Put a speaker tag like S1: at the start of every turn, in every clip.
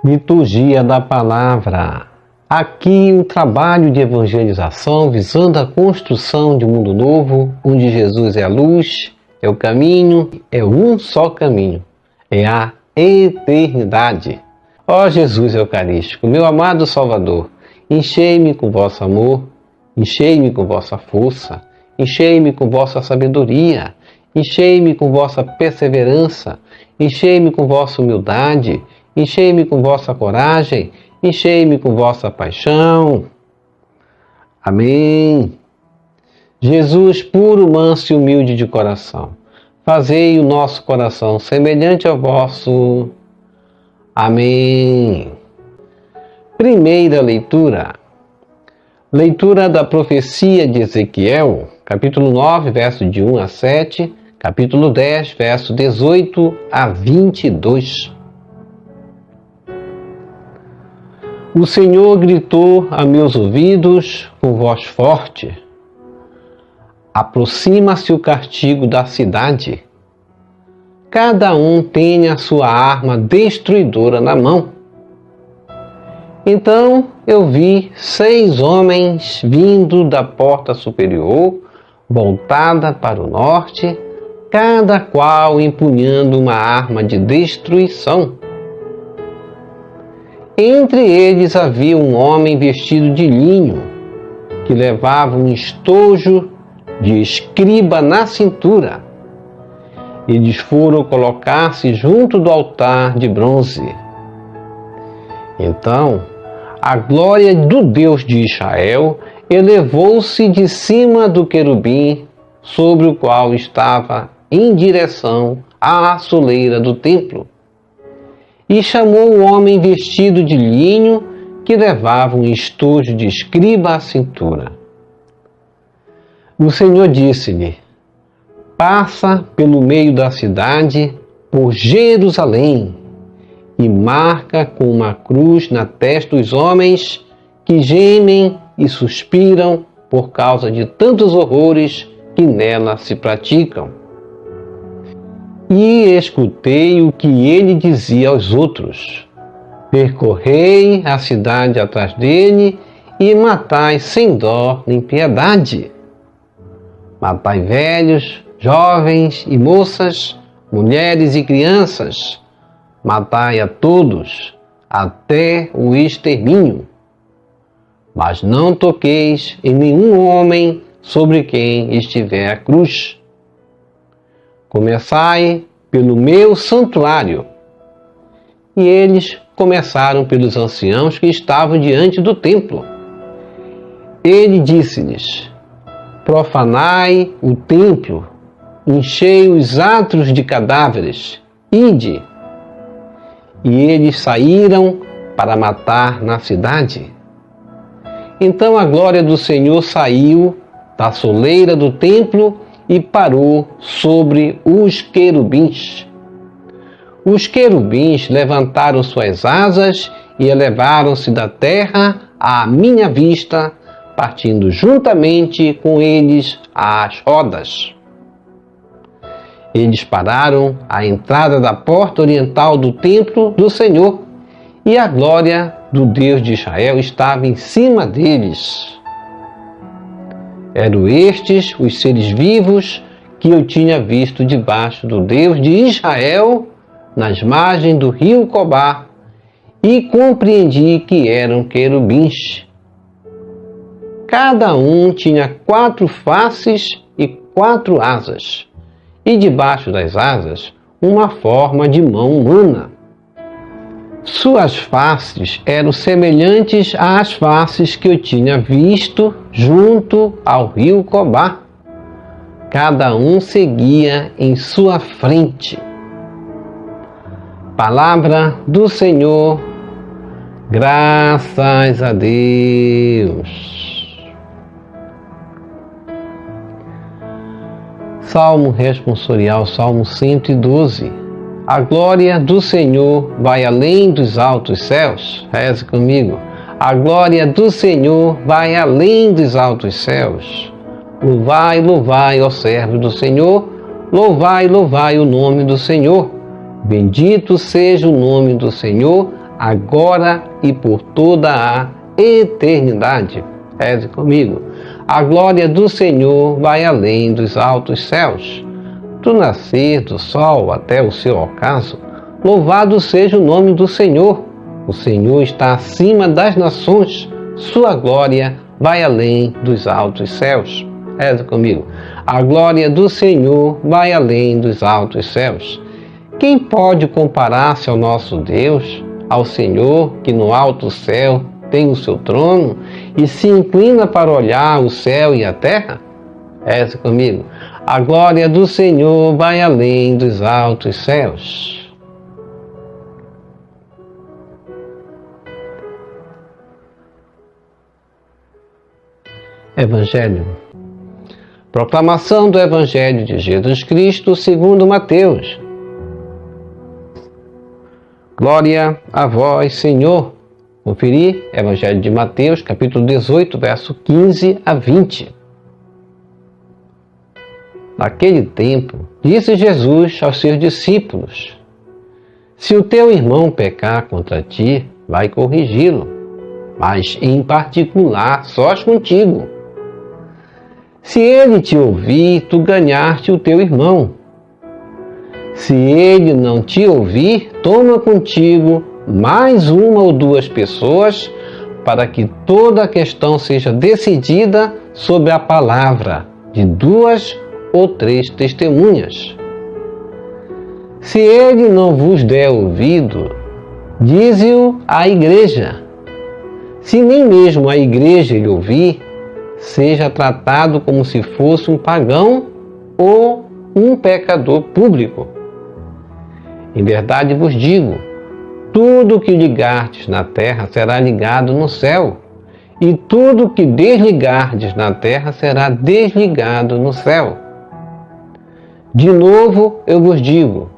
S1: Liturgia da Palavra. Aqui o trabalho de evangelização visando a construção de um mundo novo, onde Jesus é a luz, é o caminho, é um só caminho, é a eternidade. Ó Jesus Eucarístico, meu amado Salvador, enchei-me com vosso amor, enchei-me com vossa força, enchei-me com vossa sabedoria, enchei-me com vossa perseverança, enchei-me com vossa humildade, enchei-me com vossa coragem, enchei-me com vossa paixão. Amém. Jesus, puro, manso e humilde de coração, fazei o nosso coração semelhante ao vosso. Amém. Primeira leitura. Leitura da profecia de Ezequiel, capítulo 9, verso de 1 a 7, capítulo 10, verso 18 a 22. O Senhor gritou a meus ouvidos com voz forte: aproxima-se o castigo da cidade. Cada um tem a sua arma destruidora na mão. Então eu vi 6 homens vindo da porta superior, voltada para o norte, cada qual empunhando uma arma de destruição. Entre eles havia um homem vestido de linho, que levava um estojo de escriba na cintura. Eles foram colocar-se junto do altar de bronze. Então, a glória do Deus de Israel elevou-se de cima do querubim, sobre o qual estava em direção à soleira do templo. E chamou o homem vestido de linho, que levava um estojo de escriba à cintura. O Senhor disse-lhe: passa pelo meio da cidade, por Jerusalém, e marca com uma cruz na testa os homens que gemem e suspiram por causa de tantos horrores que nela se praticam. E escutei o que ele dizia aos outros: percorrei a cidade atrás dele e matai sem dó nem piedade. Matai velhos, jovens e moças, mulheres e crianças. Matai a todos, até o extermínio. Mas não toqueis em nenhum homem sobre quem estiver a cruz. Começai pelo meu santuário. E eles começaram pelos anciãos que estavam diante do templo. Ele disse-lhes: profanai o templo, enchei os átrios de cadáveres, ide. E eles saíram para matar na cidade. Então a glória do Senhor saiu da soleira do templo e parou sobre os querubins. Os querubins levantaram suas asas e elevaram-se da terra à minha vista, partindo juntamente com eles as rodas. Eles pararam à entrada da porta oriental do templo do Senhor, e a glória do Deus de Israel estava em cima deles. Eram estes os seres vivos que eu tinha visto debaixo do Deus de Israel, nas margens do rio Cobar, e compreendi que eram querubins. Cada um tinha 4 faces e 4 asas, e debaixo das asas uma forma de mão humana. Suas faces eram semelhantes às faces que eu tinha visto junto ao rio Cobar. Cada um seguia em sua frente. Palavra do Senhor, graças a Deus. Salmo responsorial, Salmo 112. A glória do Senhor vai além dos altos céus. Reze comigo. A glória do Senhor vai além dos altos céus. Louvai, louvai, ó servo do Senhor. Louvai, louvai o nome do Senhor. Bendito seja o nome do Senhor, agora e por toda a eternidade. Reze comigo. A glória do Senhor vai além dos altos céus. Do nascer do sol até o seu ocaso, louvado seja o nome do Senhor. O Senhor está acima das nações. Sua glória vai além dos altos céus. Reze comigo. A glória do Senhor vai além dos altos céus. Quem pode comparar-se ao nosso Deus, ao Senhor que no alto céu tem o seu trono e se inclina para olhar o céu e a terra? Reze comigo. A glória do Senhor vai além dos altos céus. Evangelho. Proclamação do Evangelho de Jesus Cristo segundo Mateus. Glória a vós, Senhor. Conferir Evangelho de Mateus, capítulo 18, verso 15 a 20. Naquele tempo, disse Jesus aos seus discípulos: Se o teu irmão pecar contra ti, vai corrigi-lo, mas em particular sós contigo. Se ele te ouvir, tu ganhaste o teu irmão. Se ele não te ouvir, toma contigo mais uma ou duas pessoas, para que toda a questão seja decidida sobre a palavra de 2 ou 3 testemunhas. Se ele não vos der ouvido, dize-o à igreja. Se nem mesmo a igreja lhe ouvir, seja tratado como se fosse um pagão ou um pecador público. Em verdade vos digo, tudo que ligardes na terra será ligado no céu, e tudo que desligardes na terra será desligado no céu. De novo eu vos digo,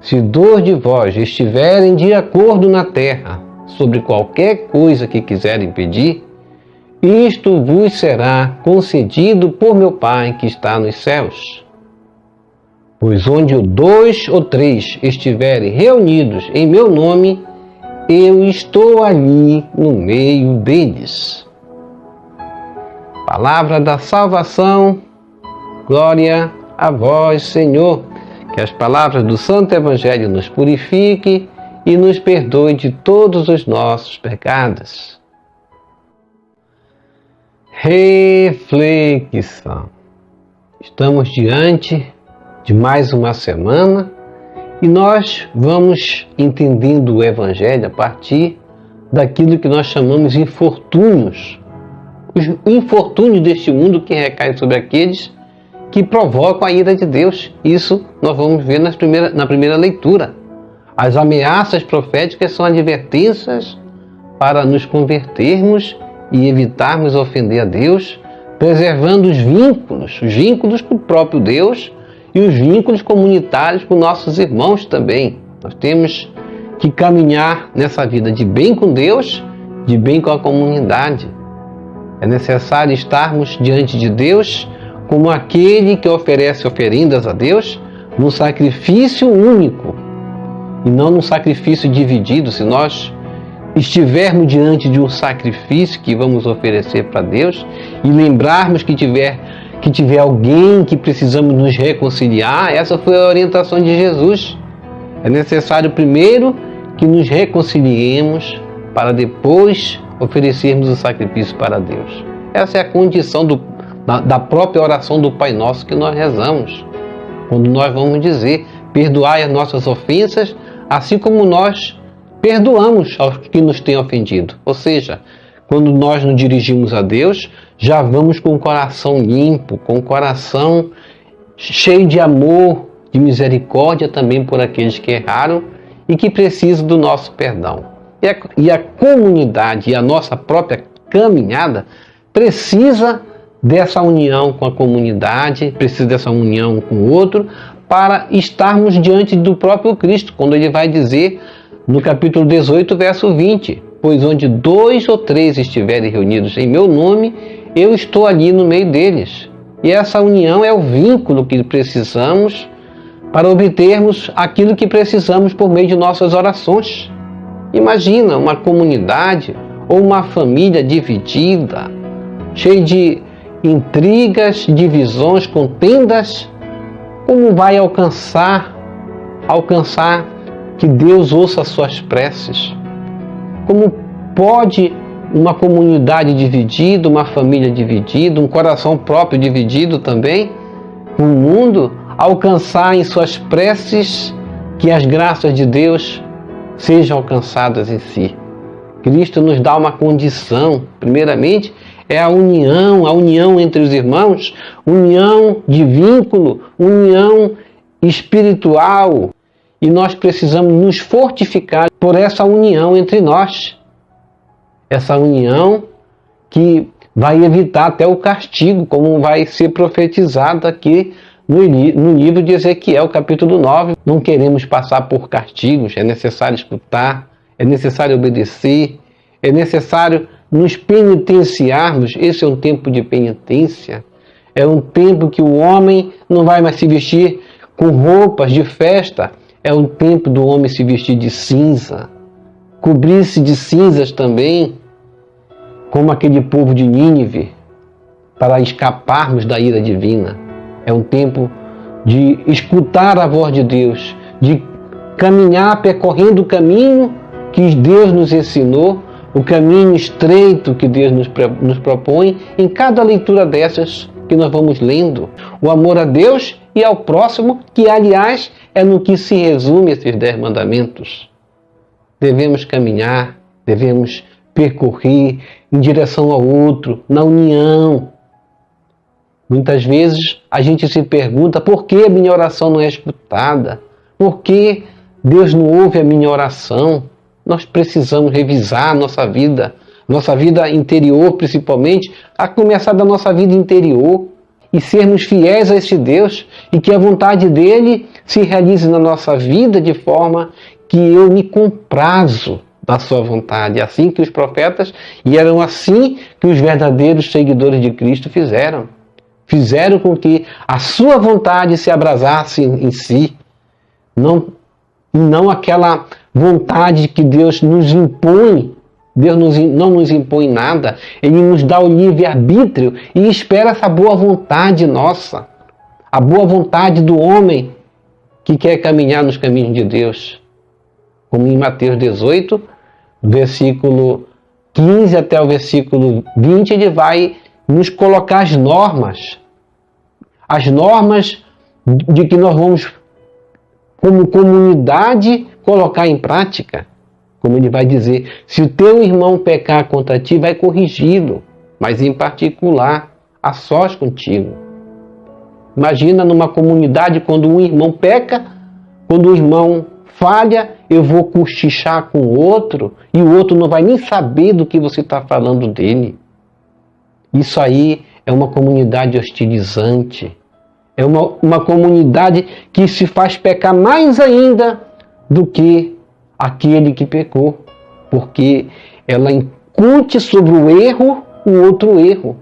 S1: se 2 de vós estiverem de acordo na terra sobre qualquer coisa que quiserem pedir, isto vos será concedido por meu Pai que está nos céus. Pois onde 2 ou 3 estiverem reunidos em meu nome, eu estou ali no meio deles. Palavra da salvação, glória a vós, Senhor. Que as palavras do Santo Evangelho nos purifiquem e nos perdoe de todos os nossos pecados. Reflexão. Estamos diante de mais uma semana e nós vamos entendendo o Evangelho a partir daquilo que nós chamamos de infortúnios. Os infortúnios deste mundo que recaem sobre aqueles que provocam a ira de Deus. Isso nós vamos ver na primeira leitura. As ameaças proféticas são advertências para nos convertermos e evitarmos ofender a Deus, preservando os vínculos com o próprio Deus e os vínculos comunitários com nossos irmãos também. Nós temos que caminhar nessa vida de bem com Deus, de bem com a comunidade. É necessário estarmos diante de Deus como aquele que oferece oferendas a Deus num sacrifício único e não num sacrifício dividido. Se nós estivermos diante de um sacrifício que vamos oferecer para Deus e lembrarmos que tiver alguém que precisamos nos reconciliar, essa foi a orientação de Jesus. É necessário primeiro que nos reconciliemos para depois oferecermos o sacrifício para Deus. Essa é a condição da própria oração do Pai Nosso que nós rezamos, quando nós vamos dizer: perdoai as nossas ofensas, assim como nós perdoamos aos que nos têm ofendido. Ou seja, quando nós nos dirigimos a Deus, já vamos com o coração limpo, com o coração cheio de amor, de misericórdia também por aqueles que erraram e que precisam do nosso perdão. E a comunidade e a nossa própria caminhada precisa dessa união com a comunidade, precisa dessa união com o outro, para estarmos diante do próprio Cristo, quando ele vai dizer no capítulo 18, verso 20, pois onde 2 ou 3 estiverem reunidos em meu nome, eu estou ali no meio deles. E essa união é o vínculo que precisamos para obtermos aquilo que precisamos por meio de nossas orações. Imagina uma comunidade ou uma família dividida, cheia de intrigas, divisões, contendas. Como vai alcançar que Deus ouça as suas preces? Como pode uma comunidade dividida, uma família dividida, um coração próprio dividido também, o mundo, alcançar em suas preces que as graças de Deus sejam alcançadas em si? Cristo nos dá uma condição, primeiramente, é a união entre os irmãos, união de vínculo, união espiritual. E nós precisamos nos fortificar por essa união entre nós. Essa união que vai evitar até o castigo, como vai ser profetizado aqui no livro de Ezequiel, capítulo 9. Não queremos passar por castigos, é necessário escutar, é necessário obedecer, é necessário nos penitenciarmos. Esse é um tempo de penitência. É um tempo que o homem não vai mais se vestir com roupas de festa. É um tempo do homem se vestir de cinza, cobrir-se de cinzas também, como aquele povo de Nínive, para escaparmos da ira divina. É um tempo de escutar a voz de Deus, de caminhar percorrendo o caminho que Deus nos ensinou, o caminho estreito que Deus nos propõe em cada leitura dessas que nós vamos lendo. O amor a Deus e ao próximo, que aliás é no que se resume esses 10 mandamentos. Devemos caminhar, devemos percorrer em direção ao outro, na união. Muitas vezes a gente se pergunta por que a minha oração não é escutada, por que Deus não ouve a minha oração. Nós precisamos revisar a nossa vida interior principalmente, a começar da nossa vida interior, e sermos fiéis a esse Deus, e que a vontade dele se realize na nossa vida de forma que eu me comprazo da sua vontade. É assim que os profetas, e eram assim que os verdadeiros seguidores de Cristo fizeram. Fizeram com que a sua vontade se abrasasse em si, não aquela vontade que Deus nos impõe. Deus não nos impõe nada, Ele nos dá o livre-arbítrio e espera essa boa vontade nossa, a boa vontade do homem que quer caminhar nos caminhos de Deus. Como em Mateus 18, versículo 15 até o versículo 20, ele vai nos colocar as normas de que nós vamos, como comunidade, colocar em prática. Como ele vai dizer, se o teu irmão pecar contra ti, vai corrigi-lo, mas em particular, a sós contigo. Imagina numa comunidade, quando um irmão peca, quando o irmão falha, eu vou cochichar com o outro, e o outro não vai nem saber do que você está falando dele. Isso aí é uma comunidade hostilizante, é uma comunidade que se faz pecar mais ainda do que aquele que pecou, porque ela incute sobre o erro o outro erro,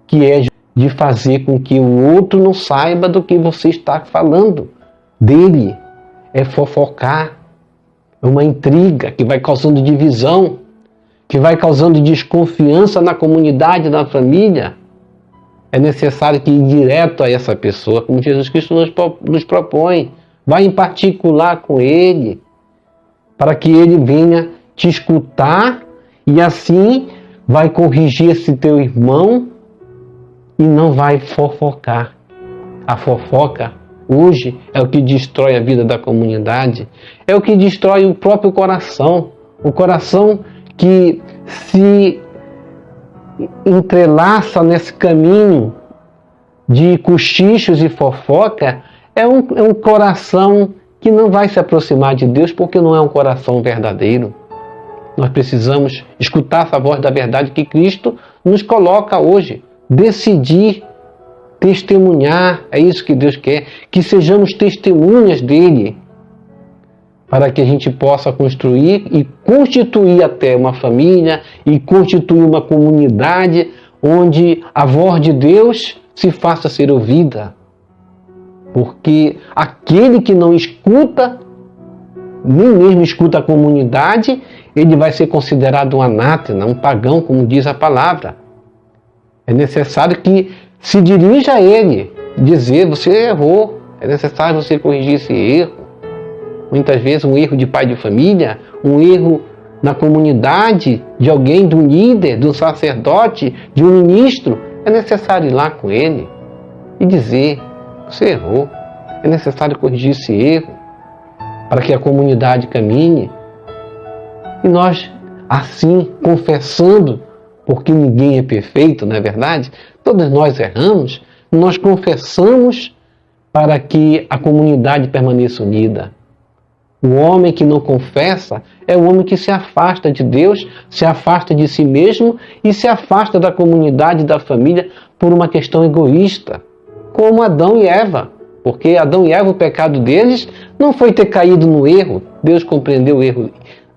S1: que é de fazer com que o outro não saiba do que você está falando dele. É fofocar, é uma intriga que vai causando divisão, que vai causando desconfiança na comunidade, na família. É necessário que ir direto a essa pessoa, como Jesus Cristo nos propõe. Vai em particular com ele, para que ele venha te escutar e assim vai corrigir esse teu irmão e não vai fofocar. A fofoca hoje é o que destrói a vida da comunidade, é o que destrói o próprio coração. O coração que se entrelaça nesse caminho de cochichos e fofoca é um coração que não vai se aproximar de Deus, porque não é um coração verdadeiro. Nós precisamos escutar essa voz da verdade que Cristo nos coloca hoje. Decidir, testemunhar, é isso que Deus quer, que sejamos testemunhas dele, para que a gente possa construir e constituir até uma família e constituir uma comunidade onde a voz de Deus se faça ser ouvida. Porque aquele que não escuta nem mesmo escuta a comunidade, ele vai ser considerado um anátema, um pagão, como diz a palavra. É necessário que se dirija a ele, dizer: você errou, é necessário você corrigir esse erro. Muitas vezes um erro de pai de família, um erro na comunidade, de alguém, de um líder, de um sacerdote, de um ministro, é necessário ir lá com ele e dizer: você errou, é necessário corrigir esse erro, para que a comunidade caminhe. E nós, assim, confessando, porque ninguém é perfeito, não é verdade? Todos nós erramos, nós confessamos para que a comunidade permaneça unida. O homem que não confessa é o homem que se afasta de Deus, se afasta de si mesmo e se afasta da comunidade, da família, por uma questão egoísta, como Adão e Eva. Porque Adão e Eva, o pecado deles não foi ter caído no erro, Deus compreendeu o erro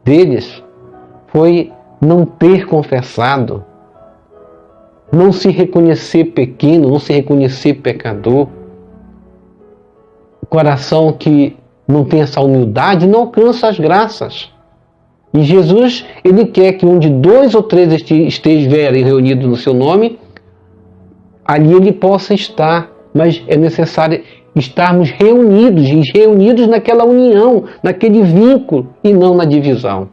S1: deles, foi não ter confessado, não se reconhecer pequeno, não se reconhecer pecador. O coração que não tem essa humildade não alcança as graças. E Jesus, ele quer que onde 2 ou 3 estiverem reunidos no seu nome, ali ele possa estar. Mas é necessário estarmos reunidos naquela união, naquele vínculo e não na divisão.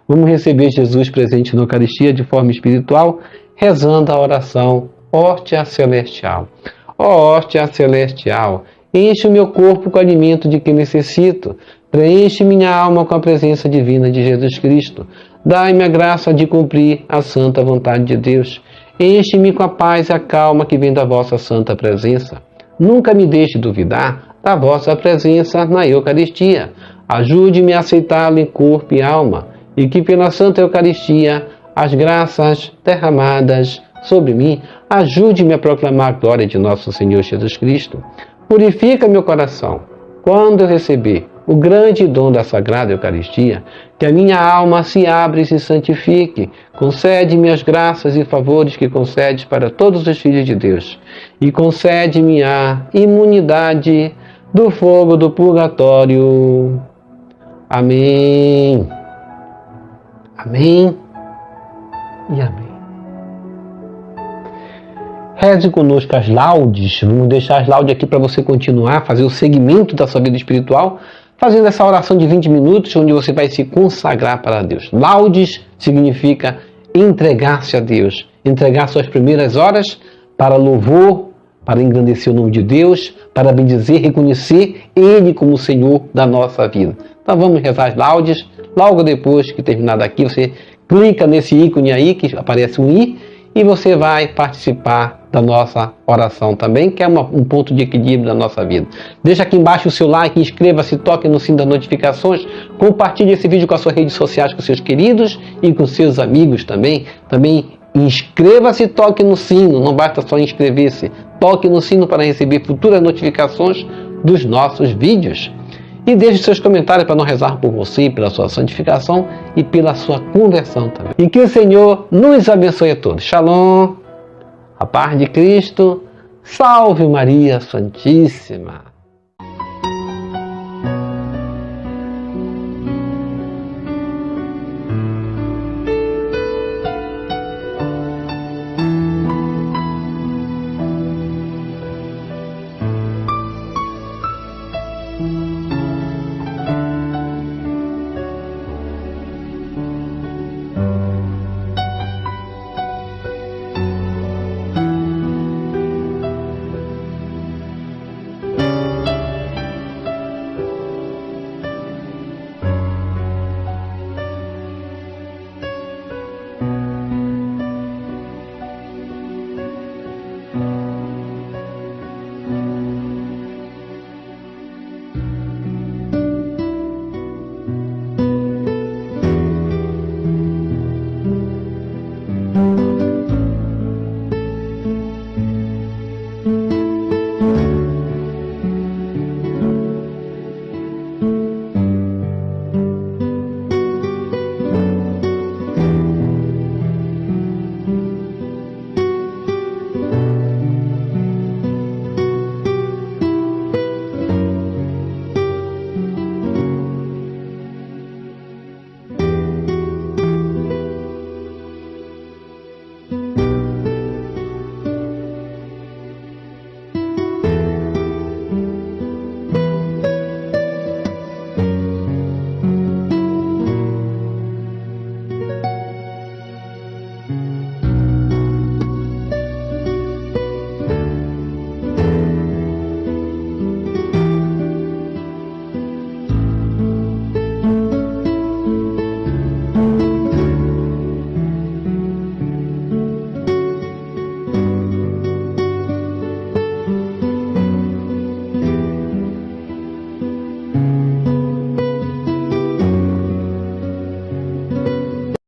S1: Vamos receber Jesus presente na Eucaristia de forma espiritual, rezando a oração Hóstia Celestial. Ó hóstia celestial, enche o meu corpo com o alimento de que necessito. Preenche minha alma com a presença divina de Jesus Cristo. Dai-me a graça de cumprir a santa vontade de Deus. Enche-me com a paz e a calma que vem da vossa santa presença. Nunca me deixe duvidar da vossa presença na Eucaristia. Ajude-me a aceitá-lo em corpo e alma, e que pela Santa Eucaristia as graças derramadas sobre mim ajude-me a proclamar a glória de nosso Senhor Jesus Cristo. Purifica meu coração quando eu receber o grande dom da Sagrada Eucaristia, que a minha alma se abra e se santifique. Concede-me as graças e favores que concedes para todos os filhos de Deus, e concede-me a imunidade do fogo do purgatório. Amém. Amém e amém. Reze conosco as laudes. Vamos deixar as laudes aqui para você continuar, fazer o segmento da sua vida espiritual, fazendo essa oração de 20 minutos, onde você vai se consagrar para Deus. Laudes significa entregar-se a Deus, entregar suas primeiras horas para louvor, para engrandecer o nome de Deus, para bendizer, reconhecer Ele como o Senhor da nossa vida. Então vamos rezar as laudes. Logo depois que terminar daqui, você clica nesse ícone aí, que aparece um i, e você vai participar da nossa oração também, que é um ponto de equilíbrio da nossa vida. Deixa aqui embaixo o seu like, inscreva-se, toque no sino das notificações, compartilhe esse vídeo com as suas redes sociais, com seus queridos e com seus amigos também. Também inscreva-se e toque no sino, não basta só inscrever-se, toque no sino para receber futuras notificações dos nossos vídeos. E deixe seus comentários para nós rezar por você, pela sua santificação e pela sua conversão também. E que o Senhor nos abençoe a todos. Shalom, a paz de Cristo, salve Maria Santíssima.